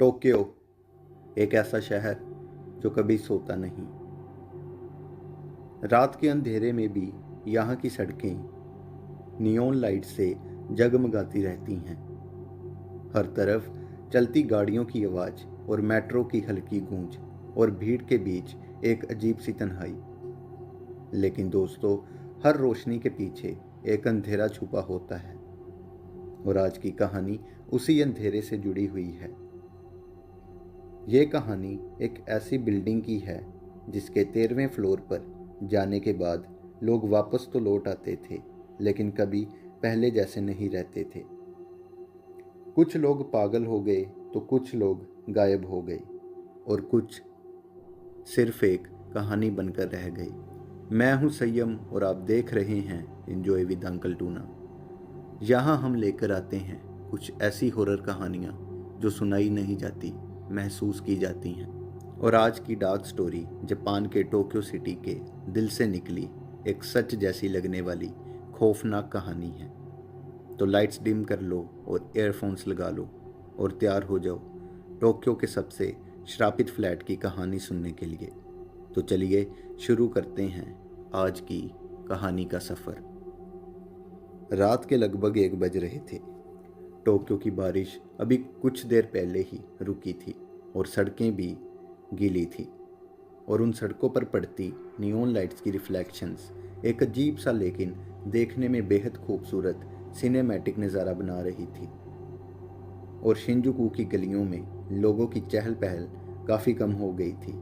Tokyo एक ऐसा शहर जो कभी सोता नहीं। रात के अंधेरे में भी यहाँ की सड़कें नियॉन लाइट से जगमगाती रहती हैं। हर तरफ चलती गाड़ियों की आवाज़ और मेट्रो की हल्की गूंज और भीड़ के बीच एक अजीब सी तन्हाई। लेकिन दोस्तों, हर रोशनी के पीछे एक अंधेरा छुपा होता है और आज की कहानी उसी अंधेरे से जुड़ी हुई है। ये कहानी एक ऐसी बिल्डिंग की है जिसके 13वें फ्लोर पर जाने के बाद लोग वापस तो लौट आते थे, लेकिन कभी पहले जैसे नहीं रहते थे। कुछ लोग पागल हो गए तो कुछ लोग गायब हो गए और कुछ सिर्फ एक कहानी बनकर रह गए। मैं हूं संयम और आप देख रहे हैं एंजॉय विद अंकल टूना। यहाँ हम लेकर आते हैं कुछ ऐसी हॉरर कहानियाँ जो सुनाई नहीं जाती, महसूस की जाती हैं। और आज की डार्क स्टोरी जापान के टोक्यो सिटी के दिल से निकली एक सच जैसी लगने वाली खौफनाक कहानी है। तो लाइट्स डिम कर लो और ईयरफोन्स लगा लो और तैयार हो जाओ टोक्यो के सबसे श्रापित फ्लैट की कहानी सुनने के लिए। तो चलिए शुरू करते हैं आज की कहानी का सफ़र। रात के लगभग 1 बज रहे थे। टोक्यो की बारिश अभी कुछ देर पहले ही रुकी थी और सड़कें भी गीली थी और उन सड़कों पर पड़ती नियॉन लाइट्स की रिफ्लेक्शंस एक अजीब सा लेकिन देखने में बेहद खूबसूरत सिनेमैटिक नज़ारा बना रही थी। और शिंजुकू की गलियों में लोगों की चहल पहल काफ़ी कम हो गई थी।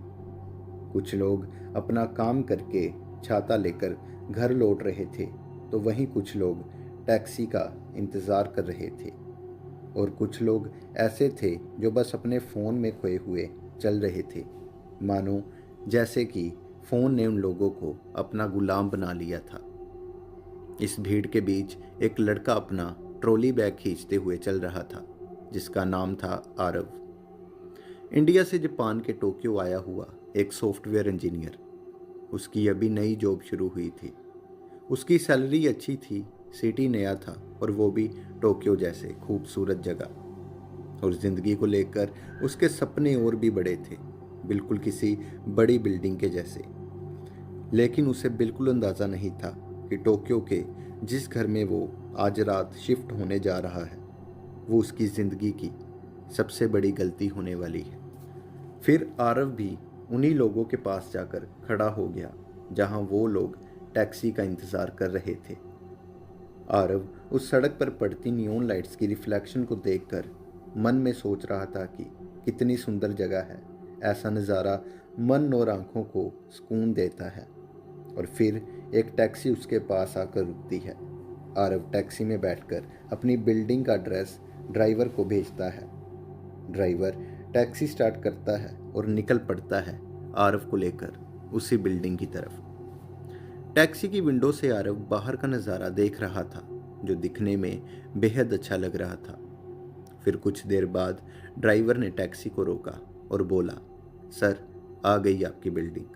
कुछ लोग अपना काम करके छाता लेकर घर लौट रहे थे, तो वहीं कुछ लोग टैक्सी का इंतज़ार कर रहे थे और कुछ लोग ऐसे थे जो बस अपने फ़ोन में खोए हुए चल रहे थे, मानो जैसे कि फ़ोन ने उन लोगों को अपना गुलाम बना लिया था। इस भीड़ के बीच एक लड़का अपना ट्रॉली बैग खींचते हुए चल रहा था, जिसका नाम था आरव। इंडिया से जापान के टोक्यो आया हुआ एक सॉफ्टवेयर इंजीनियर। उसकी अभी नई जॉब शुरू हुई थी। उसकी सैलरी अच्छी थी, सिटी नया था और वो भी टोक्यो जैसे खूबसूरत जगह। और ज़िंदगी को लेकर उसके सपने और भी बड़े थे, बिल्कुल किसी बड़ी बिल्डिंग के जैसे। लेकिन उसे बिल्कुल अंदाज़ा नहीं था कि टोक्यो के जिस घर में वो आज रात शिफ्ट होने जा रहा है, वो उसकी ज़िंदगी की सबसे बड़ी गलती होने वाली है। फिर आरव भी उन्हीं लोगों के पास जाकर खड़ा हो गया जहां वो लोग टैक्सी का इंतज़ार कर रहे थे। आरव उस सड़क पर पड़ती नियॉन लाइट्स की रिफ्लेक्शन को देखकर मन में सोच रहा था कि कितनी सुंदर जगह है। ऐसा नज़ारा मन और आंखों को सुकून देता है। और फिर एक टैक्सी उसके पास आकर रुकती है। आरव टैक्सी में बैठकर अपनी बिल्डिंग का एड्रेस ड्राइवर को भेजता है। ड्राइवर टैक्सी स्टार्ट करता है और निकल पड़ता है आरव को लेकर उसी बिल्डिंग की तरफ। टैक्सी की विंडो से आरव बाहर का नज़ारा देख रहा था, जो दिखने में बेहद अच्छा लग रहा था। फिर कुछ देर बाद ड्राइवर ने टैक्सी को रोका और बोला, सर, आ गई आपकी बिल्डिंग।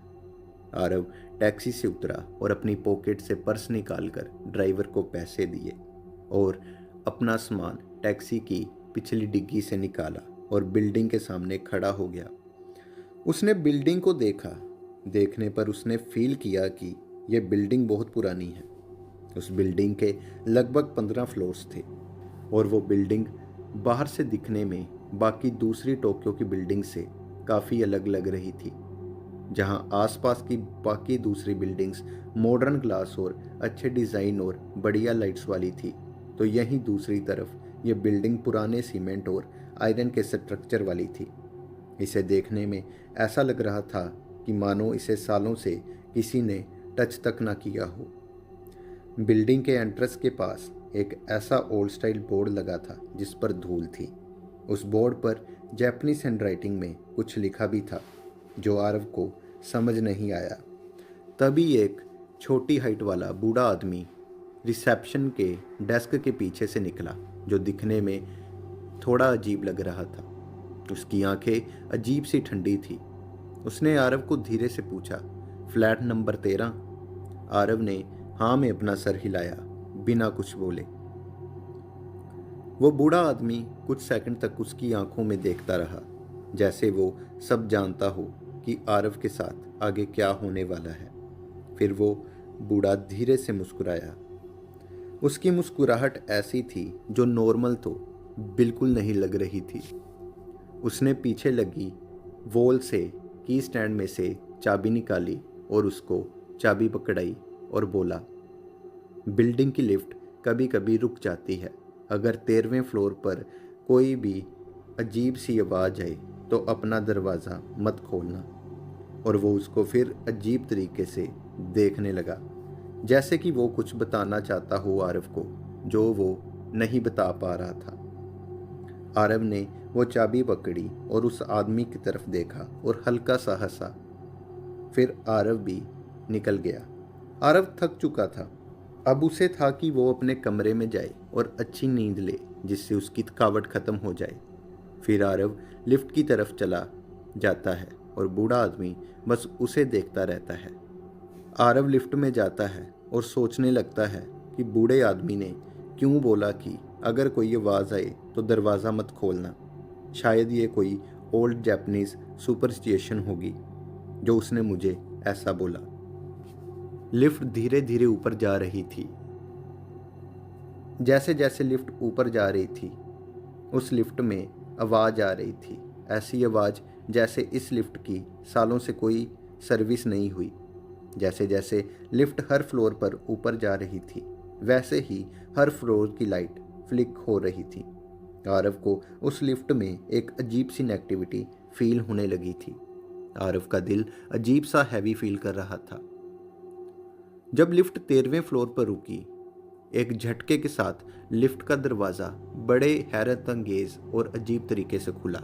आरव टैक्सी से उतरा और अपनी पॉकेट से पर्स निकालकर ड्राइवर को पैसे दिए और अपना सामान टैक्सी की पिछली डिग्गी से निकाला और बिल्डिंग के सामने खड़ा हो गया। उसने बिल्डिंग को देखा। देखने पर उसने फील किया कि यह बिल्डिंग बहुत पुरानी है। उस बिल्डिंग के लगभग 15 फ्लोर्स थे और वो बिल्डिंग बाहर से दिखने में बाकी दूसरी टोक्यो की बिल्डिंग से काफ़ी अलग लग रही थी। जहां आसपास की बाकी दूसरी बिल्डिंग्स मॉडर्न ग्लास और अच्छे डिज़ाइन और बढ़िया लाइट्स वाली थी, तो यहीं दूसरी तरफ ये बिल्डिंग पुराने सीमेंट और आयरन के स्ट्रक्चर वाली थी। इसे देखने में ऐसा लग रहा था कि मानो इसे सालों से किसी ने टच तक ना किया हो। बिल्डिंग के एंट्रेंस के पास एक ऐसा ओल्ड स्टाइल बोर्ड लगा था जिस पर धूल थी। उस बोर्ड पर जापानीज हैंडराइटिंग में कुछ लिखा भी था जो आरव को समझ नहीं आया। तभी एक छोटी हाइट वाला बूढ़ा आदमी रिसेप्शन के डेस्क के पीछे से निकला, जो दिखने में थोड़ा अजीब लग रहा था। उसकी आंखें अजीब सी ठंडी थी। उसने आरव को धीरे से पूछा, फ्लैट नंबर 13? आरव ने हाँ में अपना सर हिलाया, बिना कुछ बोले। वो बूढ़ा आदमी कुछ सेकंड तक उसकी आंखों में देखता रहा, जैसे वो सब जानता हो कि आरव के साथ आगे क्या होने वाला है। फिर वो बूढ़ा धीरे से मुस्कुराया। उसकी मुस्कुराहट ऐसी थी जो नॉर्मल तो बिल्कुल नहीं लग रही थी। उसने पीछे लगी वॉल से की स्टैंड में से चाबी निकाली और उसको चाबी पकड़ाई और बोला, बिल्डिंग की लिफ्ट कभी कभी रुक जाती है। अगर 13वें फ्लोर पर कोई भी अजीब सी आवाज़ आए तो अपना दरवाज़ा मत खोलना। और वो उसको फिर अजीब तरीके से देखने लगा, जैसे कि वो कुछ बताना चाहता हो आरव को, जो वो नहीं बता पा रहा था। आरव ने वो चाबी पकड़ी और उस आदमी की तरफ देखा और हल्का सा हंसा। फिर आरव भी निकल गया। आरव थक चुका था। अब उसे था कि वो अपने कमरे में जाए और अच्छी नींद ले, जिससे उसकी थकावट खत्म हो जाए। फिर आरव लिफ्ट की तरफ चला जाता है और बूढ़ा आदमी बस उसे देखता रहता है। आरव लिफ्ट में जाता है और सोचने लगता है कि बूढ़े आदमी ने क्यों बोला कि अगर कोई आवाज़ आए तो दरवाज़ा मत खोलना। शायद ये कोई ओल्ड जापानीज सुपरस्टिशन होगी जो उसने मुझे ऐसा बोला। लिफ्ट धीरे धीरे ऊपर जा रही थी। जैसे जैसे लिफ्ट ऊपर जा रही थी, उस लिफ्ट में आवाज़ आ रही थी। ऐसी आवाज़ जैसे इस लिफ्ट की सालों से कोई सर्विस नहीं हुई। जैसे जैसे लिफ्ट हर फ्लोर पर ऊपर जा रही थी, वैसे ही हर फ्लोर की लाइट फ्लिक हो रही थी। आरव को उस लिफ्ट में एक अजीब सी नेगेटिविटी फील होने लगी थी। आरव का दिल अजीब सा हैवी फील कर रहा था। जब लिफ्ट 13वें फ्लोर पर रुकी, एक झटके के साथ लिफ्ट का दरवाज़ा बड़े हैरत अंगेज और अजीब तरीके से खुला।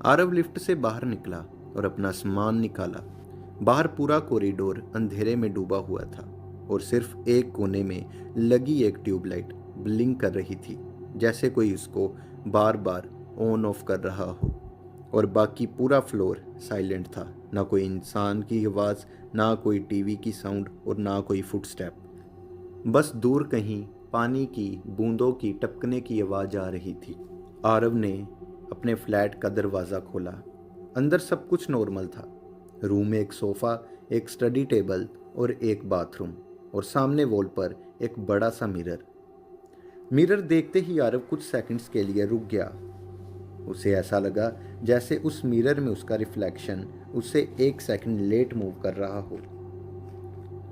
आरव लिफ्ट से बाहर निकला और अपना सामान निकाला। बाहर पूरा कॉरिडोर अंधेरे में डूबा हुआ था और सिर्फ एक कोने में लगी एक ट्यूबलाइट ब्लिंक कर रही थी, जैसे कोई उसको बार बार ऑन ऑफ कर रहा हो। और बाकी पूरा फ्लोर साइलेंट था। ना कोई इंसान की आवाज़, ना कोई टीवी की साउंड और ना कोई फुटस्टेप। बस दूर कहीं पानी की बूंदों की टपकने की आवाज़ आ रही थी। आरव ने अपने फ्लैट का दरवाज़ा खोला। अंदर सब कुछ नॉर्मल था। रूम में एक सोफ़ा, एक स्टडी टेबल और एक बाथरूम, और सामने वॉल पर एक बड़ा सा मिरर। मिरर देखते ही आरव कुछ सेकंड्स के लिए रुक गया। उसे ऐसा लगा जैसे उस मिरर में उसका रिफ्लेक्शन उससे एक सेकंड लेट मूव कर रहा हो।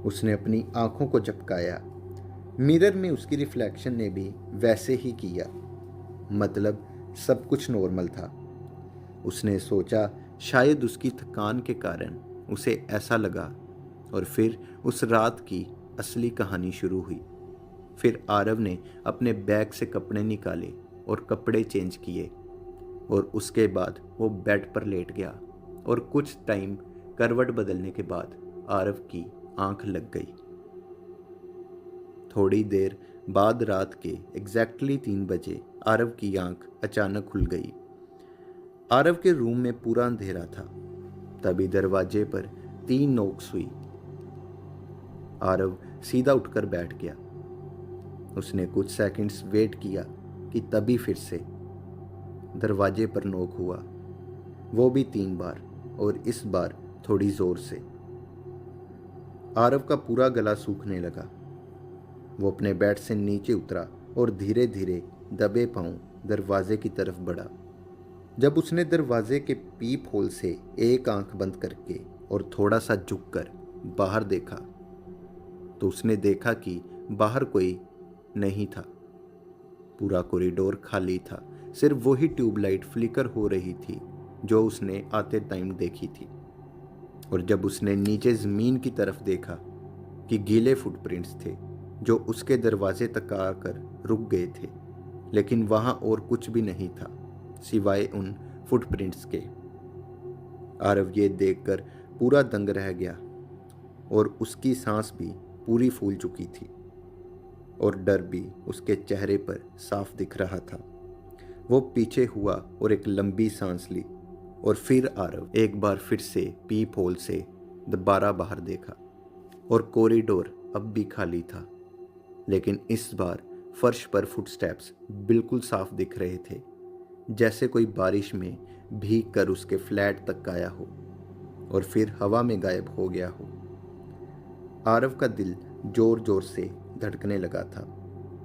उसने अपनी आंखों को झपकाया। मिरर में उसकी रिफ्लेक्शन ने भी वैसे ही किया। मतलब सब कुछ नॉर्मल था। उसने सोचा शायद उसकी थकान के कारण उसे ऐसा लगा। और फिर उस रात की असली कहानी शुरू हुई। फिर आरव ने अपने बैग से कपड़े निकाले और कपड़े चेंज किए, और उसके बाद वो बेड पर लेट गया। और कुछ टाइम करवट बदलने के बाद आरव की आंख लग गई। थोड़ी देर बाद रात के एग्जैक्टली 3 बजे आरव की आंख अचानक खुल गई। आरव के रूम में पूरा अंधेरा था। तभी दरवाजे पर 3 नोक्स हुई। आरव सीधा उठकर बैठ गया। उसने कुछ सेकंड्स वेट किया कि तभी फिर से दरवाजे पर नोक हुआ। वो भी 3 बार, और इस बार थोड़ी जोर से। आरव का पूरा गला सूखने लगा। वो अपने बेड से नीचे उतरा और धीरे धीरे दबे पांव दरवाजे की तरफ बढ़ा। जब उसने दरवाजे के पीप होल से एक आंख बंद करके और थोड़ा सा झुककर बाहर देखा, तो उसने देखा कि बाहर कोई नहीं था। पूरा कॉरिडोर खाली था। सिर्फ वही ट्यूबलाइट फ्लिकर हो रही थी जो उसने आते टाइम देखी थी। और जब उसने नीचे ज़मीन की तरफ देखा कि गीले फुटप्रिंट्स थे जो उसके दरवाजे तक आकर रुक गए थे, लेकिन वहाँ और कुछ भी नहीं था सिवाय उन फुटप्रिंट्स के। आरव ये देखकर पूरा दंग रह गया, और उसकी सांस भी पूरी फूल चुकी थी और डर भी उसके चेहरे पर साफ दिख रहा था। वो पीछे हुआ और एक लंबी सांस ली, और फिर आरव एक बार फिर से पीप होल से दोबारा बाहर देखा, और कॉरिडोर अब भी खाली था। लेकिन इस बार फर्श पर फुटस्टेप्स बिल्कुल साफ दिख रहे थे, जैसे कोई बारिश में भीग कर उसके फ्लैट तक आया हो और फिर हवा में गायब हो गया हो। आरव का दिल जोर जोर से धड़कने लगा था।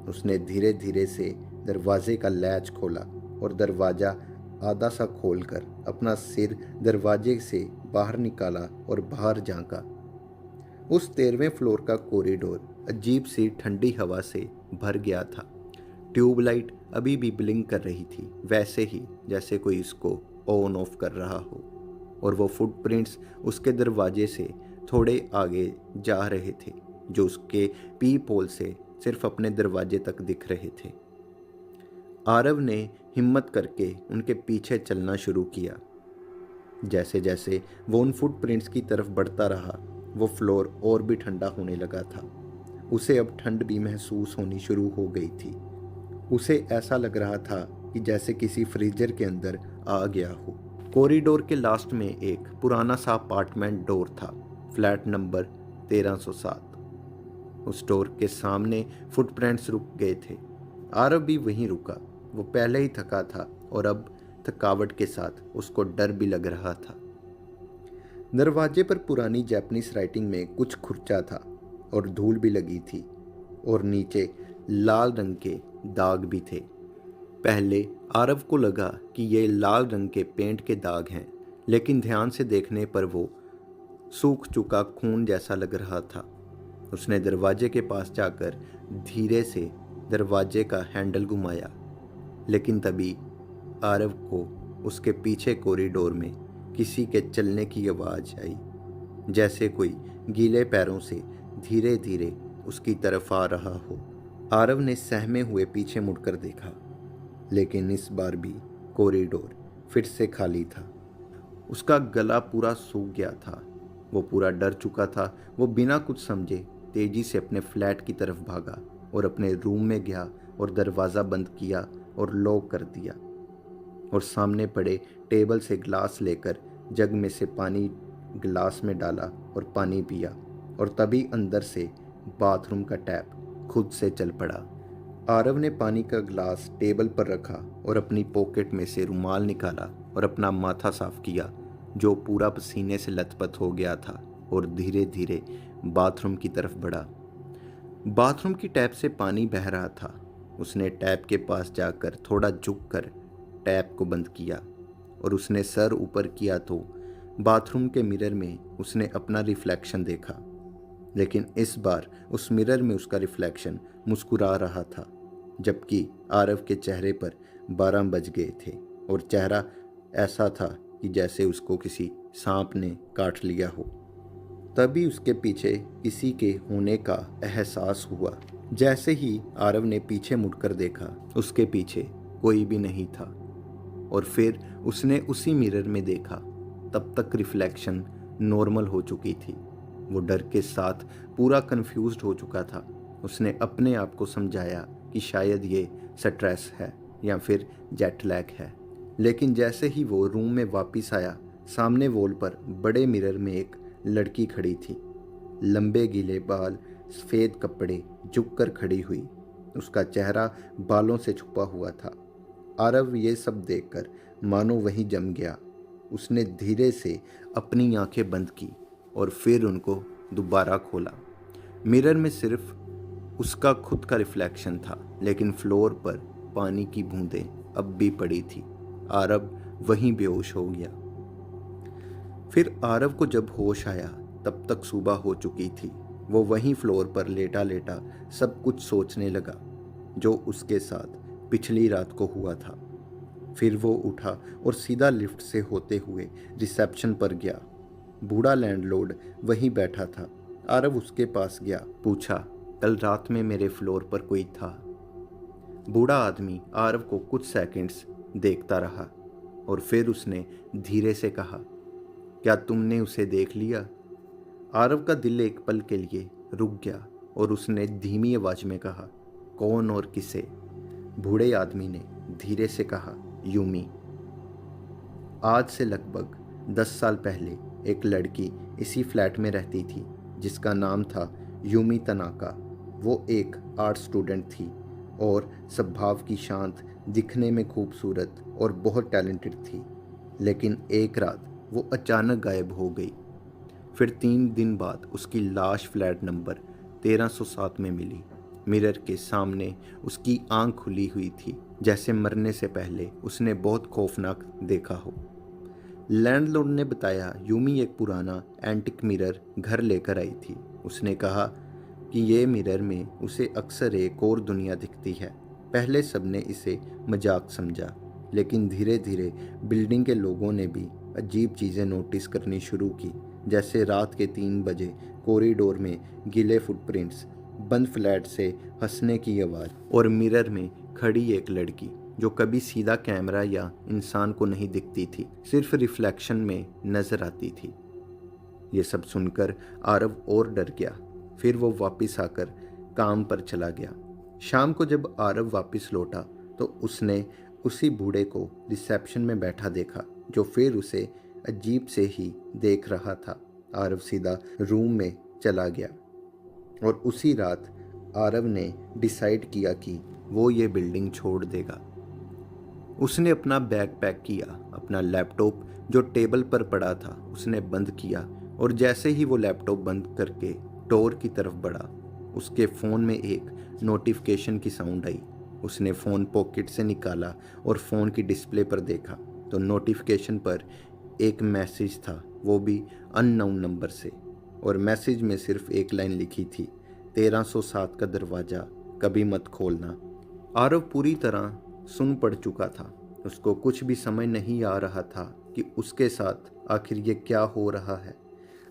उसने धीरे धीरे से दरवाजे का लैच खोला और दरवाजा आधा सा खोलकर अपना सिर दरवाजे से बाहर निकाला और बाहर झांका। उस 13वें फ्लोर का कॉरिडोर अजीब सी ठंडी हवा से भर गया था। ट्यूबलाइट अभी भी ब्लिंक कर रही थी, वैसे ही जैसे कोई इसको ऑन ऑफ कर रहा हो, और वो फुटप्रिंट्स उसके दरवाजे से थोड़े आगे जा रहे थे, जो उसके पीप होल से सिर्फ अपने दरवाजे तक दिख रहे थे। आरव ने हिम्मत करके उनके पीछे चलना शुरू किया। जैसे जैसे वो उन फुटप्रिंट्स की तरफ बढ़ता रहा, वो फ्लोर और भी ठंडा होने लगा था। उसे अब ठंड भी महसूस होनी शुरू हो गई थी। उसे ऐसा लग रहा था कि जैसे किसी फ्रीजर के अंदर आ गया हो। कॉरिडोर के लास्ट में एक पुराना सा अपार्टमेंट डोर था, फ्लैट नंबर 1307। उस डोर के सामने फुटप्रिंट्स रुक गए थे। आरव भी वहीं रुका। वो पहले ही थका था और अब थकावट के साथ उसको डर भी लग रहा था। दरवाजे पर पुरानी जापानीज राइटिंग में कुछ खुरचा था और धूल भी लगी थी, और नीचे लाल रंग के दाग भी थे। पहले आरव को लगा कि ये लाल रंग के पेंट के दाग हैं, लेकिन ध्यान से देखने पर वो सूख चुका खून जैसा लग रहा था। उसने दरवाजे के पास जाकर धीरे से दरवाजे का हैंडल घुमाया, लेकिन तभी आरव को उसके पीछे कॉरिडोर में किसी के चलने की आवाज़ आई, जैसे कोई गीले पैरों से धीरे धीरे उसकी तरफ आ रहा हो। आरव ने सहमे हुए पीछे मुड़कर देखा, लेकिन इस बार भी कॉरिडोर फिर से खाली था। उसका गला पूरा सूख गया था। वो पूरा डर चुका था। वो बिना कुछ समझे तेजी से अपने फ्लैट की तरफ भागा और अपने रूम में गया और दरवाज़ा बंद किया और लॉक कर दिया, और सामने पड़े टेबल से ग्लास लेकर जग में से पानी गिलास में डाला और पानी पिया, और तभी अंदर से बाथरूम का टैप खुद से चल पड़ा। आरव ने पानी का ग्लास टेबल पर रखा और अपनी पॉकेट में से रुमाल निकाला और अपना माथा साफ किया, जो पूरा पसीने से लथपथ हो गया था, और धीरे धीरे बाथरूम की तरफ बढ़ा। बाथरूम की टैप से पानी बह रहा था। उसने टैप के पास जाकर थोड़ा झुककर टैप को बंद किया, और उसने सर ऊपर किया तो बाथरूम के मिरर में उसने अपना रिफ्लेक्शन देखा। लेकिन इस बार उस मिरर में उसका रिफ्लेक्शन मुस्कुरा रहा था, जबकि आरव के चेहरे पर 12 बज गए थे और चेहरा ऐसा था कि जैसे उसको किसी सांप ने काट लिया हो। तभी उसके पीछे किसी के होने का एहसास हुआ। जैसे ही आरव ने पीछे मुड़कर देखा, उसके पीछे कोई भी नहीं था, और फिर उसने उसी मिरर में देखा। तब तक रिफ्लेक्शन नॉर्मल हो चुकी थी। वो डर के साथ पूरा कंफ्यूज्ड हो चुका था। उसने अपने आप को समझाया कि शायद ये स्ट्रेस है या फिर जेट लैग है। लेकिन जैसे ही वो रूम में वापस आया, सामने वॉल पर बड़े मिरर में एक लड़की खड़ी थी। लंबे गीले बाल, सफ़ेद कपड़े, झुककर खड़ी हुई। उसका चेहरा बालों से छुपा हुआ था। आरव ये सब देखकर मानो वहीं जम गया। उसने धीरे से अपनी आंखें बंद की और फिर उनको दोबारा खोला। मिरर में सिर्फ उसका खुद का रिफ्लेक्शन था, लेकिन फ्लोर पर पानी की बूंदें अब भी पड़ी थी। आरव वहीं बेहोश हो गया। फिर आरव को जब होश आया, तब तक सुबह हो चुकी थी। वो वहीं फ्लोर पर लेटा लेटा सब कुछ सोचने लगा जो उसके साथ पिछली रात को हुआ था। फिर वो उठा और सीधा लिफ्ट से होते हुए रिसेप्शन पर गया। बूढ़ा लैंडलॉर्ड वहीं बैठा था। आरव उसके पास गया, पूछा, कल रात में मेरे फ्लोर पर कोई था? बूढ़ा आदमी आरव को कुछ सेकंड्स देखता रहा और फिर उसने धीरे से कहा, क्या तुमने उसे देख लिया? आरव का दिल एक पल के लिए रुक गया और उसने धीमी आवाज में कहा, कौन और किसे? बूढ़े आदमी ने धीरे से कहा, यूमी। आज से लगभग 10 साल पहले एक लड़की इसी फ्लैट में रहती थी जिसका नाम था यूमी तनाका। वो एक आर्ट स्टूडेंट थी और स्वभाव की शांत, दिखने में खूबसूरत और बहुत टैलेंटेड थी। लेकिन एक रात वो अचानक गायब हो गई। फिर 3 दिन बाद उसकी लाश फ्लैट नंबर 1307 में मिली। मिरर के सामने उसकी आंख खुली हुई थी, जैसे मरने से पहले उसने बहुत खौफनाक देखा हो। लैंडलॉर्ड ने बताया यूमी एक पुराना एंटिक मिरर घर लेकर आई थी। उसने कहा कि ये मिरर में उसे अक्सर एक और दुनिया दिखती है। पहले सबने इसे मजाक समझा, लेकिन धीरे धीरे बिल्डिंग के लोगों ने भी अजीब चीज़ें नोटिस करनी शुरू की, जैसे रात के 3 बजे कॉरिडोर में गीले फुटप्रिंट्स, बंद फ्लैट से हंसने की आवाज़ और मिरर में खड़ी एक लड़की जो कभी सीधा कैमरा या इंसान को नहीं दिखती थी, सिर्फ रिफ्लेक्शन में नजर आती थी। ये सब सुनकर आरव और डर गया। फिर वो वापस आकर काम पर चला गया। शाम को जब आरव वापस लौटा तो उसने उसी बूढ़े को रिसेप्शन में बैठा देखा, जो फिर उसे अजीब से ही देख रहा था। आरव सीधा रूम में चला गया और उसी रात आरव ने डिसाइड किया कि वो ये बिल्डिंग छोड़ देगा। उसने अपना बैग पैक किया, अपना लैपटॉप जो टेबल पर पड़ा था उसने बंद किया, और जैसे ही वो लैपटॉप बंद करके डोर की तरफ बढ़ा, उसके फ़ोन में एक नोटिफिकेशन की साउंड आई। उसने फ़ोन पॉकेट से निकाला और फ़ोन की डिस्प्ले पर देखा तो नोटिफिकेशन पर एक मैसेज था, वो भी अननोन नंबर से। और मैसेज में सिर्फ एक लाइन लिखी थी, 1307 का दरवाज़ा कभी मत खोलना। आरव पूरी तरह सुन पड़ चुका था। उसको कुछ भी समझ नहीं आ रहा था कि उसके साथ आखिर ये क्या हो रहा है।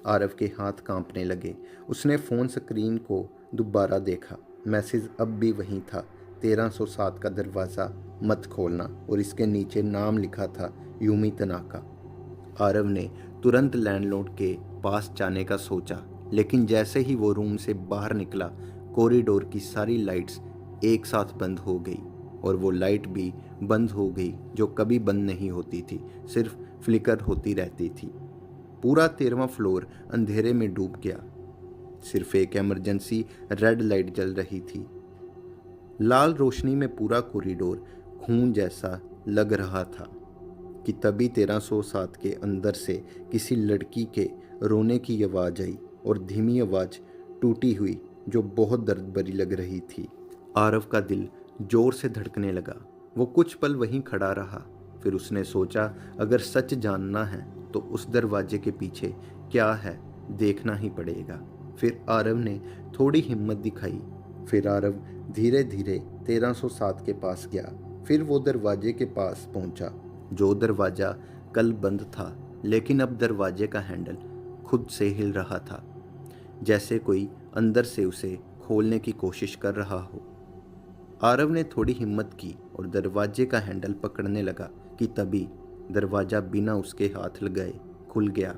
आरव के हाथ कांपने लगे। उसने फ़ोन स्क्रीन को दोबारा देखा। मैसेज अब भी वही था, 1307 का दरवाज़ा मत खोलना, और इसके नीचे नाम लिखा था यूमी तनाका। आरव ने तुरंत लैंडलॉर्ड के पास जाने का सोचा, लेकिन जैसे ही वो रूम से बाहर निकला, कॉरिडोर की सारी लाइट्स एक साथ बंद हो गई, और वो लाइट भी बंद हो गई जो कभी बंद नहीं होती थी, सिर्फ फ्लिकर होती रहती थी। पूरा 13वां फ्लोर अंधेरे में डूब गया। सिर्फ एक इमरजेंसी रेड लाइट जल रही थी। लाल रोशनी में पूरा कॉरिडोर खून जैसा लग रहा था कि तभी 1307 के अंदर से किसी लड़की के रोने की आवाज़ आई, और धीमी आवाज़ टूटी हुई जो बहुत दर्द भरी लग रही थी। आरव का दिल जोर से धड़कने लगा। वो कुछ पल वहीं खड़ा रहा। फिर उसने सोचा, अगर सच जानना है तो उस दरवाजे के पीछे क्या है देखना ही पड़ेगा। फिर आरव ने थोड़ी हिम्मत दिखाई। फिर आरव धीरे धीरे 1307 के पास गया। फिर वो दरवाजे के पास पहुंचा, जो दरवाज़ा कल बंद था, लेकिन अब दरवाजे का हैंडल खुद से हिल रहा था, जैसे कोई अंदर से उसे खोलने की कोशिश कर रहा हो। आरव ने थोड़ी हिम्मत की और दरवाजे का हैंडल पकड़ने लगा कि तभी दरवाज़ा बिना उसके हाथ लगाए खुल गया।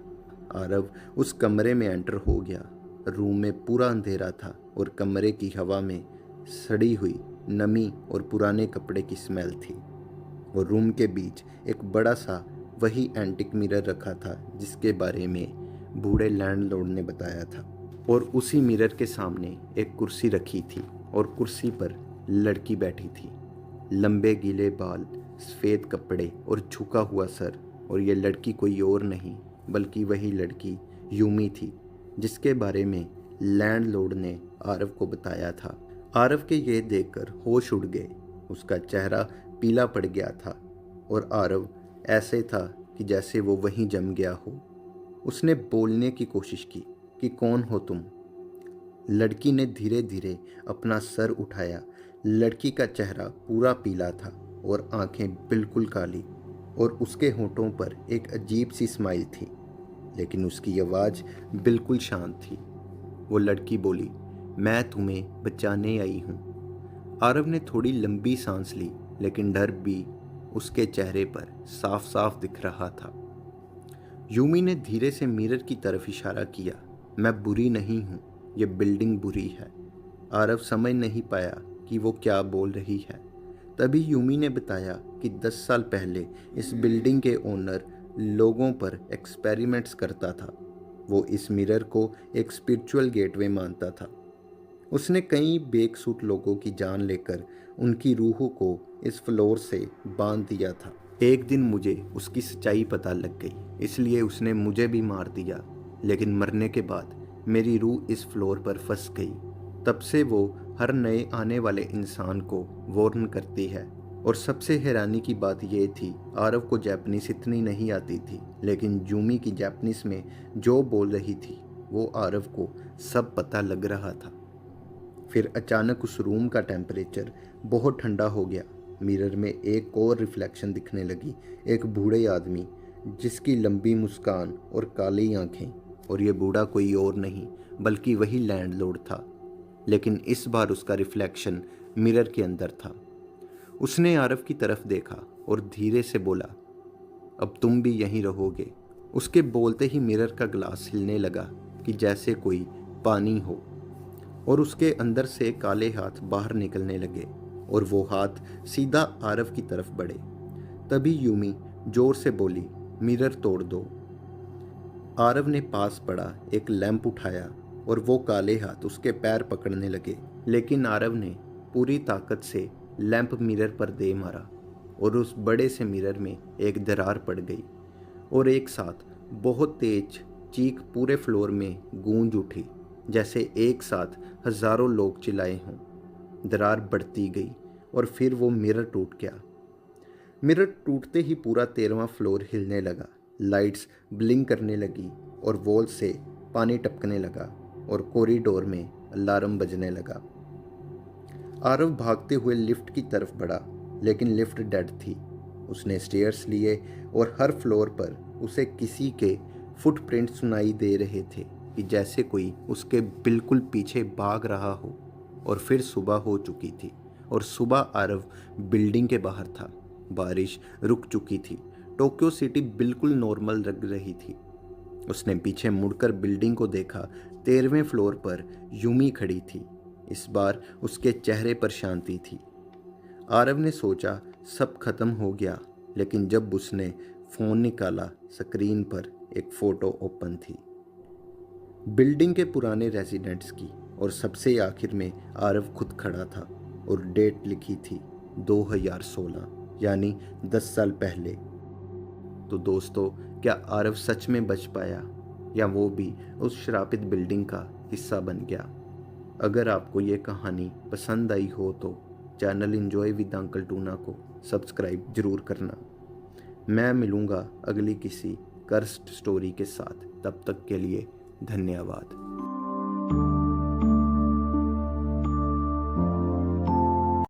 आरव उस कमरे में एंटर हो गया। रूम में पूरा अंधेरा था और कमरे की हवा में सड़ी हुई नमी और पुराने कपड़े की स्मेल थी। और रूम के बीच एक बड़ा सा वही एंटिक मिरर रखा था जिसके बारे में बूढ़े लैंडलॉर्ड ने बताया था। और उसी मिरर के सामने एक कुर्सी रखी थी और कुर्सी पर लड़की बैठी थी। लंबे गीले बाल, सफ़ेद कपड़े और झुका हुआ सर। और ये लड़की कोई और नहीं बल्कि वही लड़की यूमी थी जिसके बारे में लैंडलॉर्ड ने आरव को बताया था। आरव के ये देखकर होश उड़ गए। उसका चेहरा पीला पड़ गया था और आरव ऐसे था कि जैसे वो वहीं जम गया हो। उसने बोलने की कोशिश की कि कौन हो तुम। लड़की ने धीरे धीरे अपना सर उठाया। लड़की का चेहरा पूरा पीला था और आंखें बिल्कुल काली, और उसके होठों पर एक अजीब सी स्माइल थी, लेकिन उसकी आवाज़ बिल्कुल शांत थी। वो लड़की बोली, मैं तुम्हें बचाने आई हूँ। आरव ने थोड़ी लंबी सांस ली, लेकिन डर भी उसके चेहरे पर साफ साफ दिख रहा था। यूमी ने धीरे से मिरर की तरफ इशारा किया, मैं बुरी नहीं हूँ, ये बिल्डिंग बुरी है। आरव समझ नहीं पाया कि वो क्या बोल रही है। तभी यूमी ने बताया कि 10 साल पहले इस बिल्डिंग के ओनर लोगों पर एक्सपेरिमेंट्स करता था। वो इस मिरर को एक स्पिरिचुअल गेटवे मानता था। उसने कई बेकसूट लोगों की जान लेकर उनकी रूहों को इस फ्लोर से बांध दिया था। एक दिन मुझे उसकी सच्चाई पता लग गई, इसलिए उसने मुझे भी मार दिया। लेकिन मरने के बाद मेरी रूह इस फ्लोर पर फंस गई। तब से वो हर नए आने वाले इंसान को वार्न करती है। और सबसे हैरानी की बात यह थी, आरव को जापानीज इतनी नहीं आती थी, लेकिन यूमी की जापानीज में जो बोल रही थी वो आरव को सब पता लग रहा था। फिर अचानक उस रूम का टेम्परेचर बहुत ठंडा हो गया। मिरर में एक और रिफ्लेक्शन दिखने लगी, एक बूढ़े आदमी जिसकी लंबी मुस्कान और काली आंखें। और ये बूढ़ा कोई और नहीं बल्कि वही लैंडलॉर्ड था, लेकिन इस बार उसका रिफ्लेक्शन मिरर के अंदर था। उसने आरव की तरफ देखा और धीरे से बोला, अब तुम भी यहीं रहोगे। उसके बोलते ही मिरर का ग्लास हिलने लगा कि जैसे कोई पानी हो, और उसके अंदर से काले हाथ बाहर निकलने लगे और वो हाथ सीधा आरव की तरफ बढ़े। तभी यूमी जोर से बोली, मिरर तोड़ दो। आरव ने पास पड़ा एक लैंप उठाया और वो काले हाथ उसके पैर पकड़ने लगे, लेकिन आरव ने पूरी ताकत से लैंप मिरर पर दे मारा और उस बड़े से मिरर में एक दरार पड़ गई और एक साथ बहुत तेज चीख पूरे फ्लोर में गूंज उठी, जैसे एक साथ हजारों लोग चिल्लाए हों। दरार बढ़ती गई और फिर वो मिरर टूट गया। मिरर टूटते ही पूरा 13वां फ्लोर हिलने लगा, लाइट्स ब्लिंक करने लगी और वॉल से पानी टपकने लगा और कॉरिडोर में अलार्म बजने लगा। आरव भागते हुए लिफ्ट की तरफ बढ़ा, लेकिन लिफ्ट डेड थी। उसने स्टेयर्स लिए और हर फ्लोर पर उसे किसी के फुटप्रिंट सुनाई दे रहे थे कि जैसे कोई उसके बिल्कुल पीछे भाग रहा हो। और फिर सुबह हो चुकी थी और सुबह आरव बिल्डिंग के बाहर था। बारिश रुक चुकी थी, टोक्यो सिटी बिल्कुल नॉर्मल लग रही थी। उसने पीछे मुड़कर बिल्डिंग को देखा। 13वें फ्लोर पर यूमी खड़ी थी। इस बार उसके चेहरे पर शांति थी। आरव ने सोचा सब खत्म हो गया, लेकिन जब उसने फ़ोन निकाला, स्क्रीन पर एक फ़ोटो ओपन थी, बिल्डिंग के पुराने रेजिडेंट्स की, और सबसे आखिर में आरव खुद खड़ा था और डेट लिखी थी 2016, यानी 10 साल पहले। तो दोस्तों, क्या आरव सच में बच पाया या वो भी उस श्रापित बिल्डिंग का हिस्सा बन गया? अगर आपको ये कहानी पसंद आई हो तो channel enjoy with uncle tuna को सब्सक्राइब जरूर करना। मैं मिलूँगा अगली किसी कर्स्ट स्टोरी के साथ। तब तक के लिए धन्यवाद।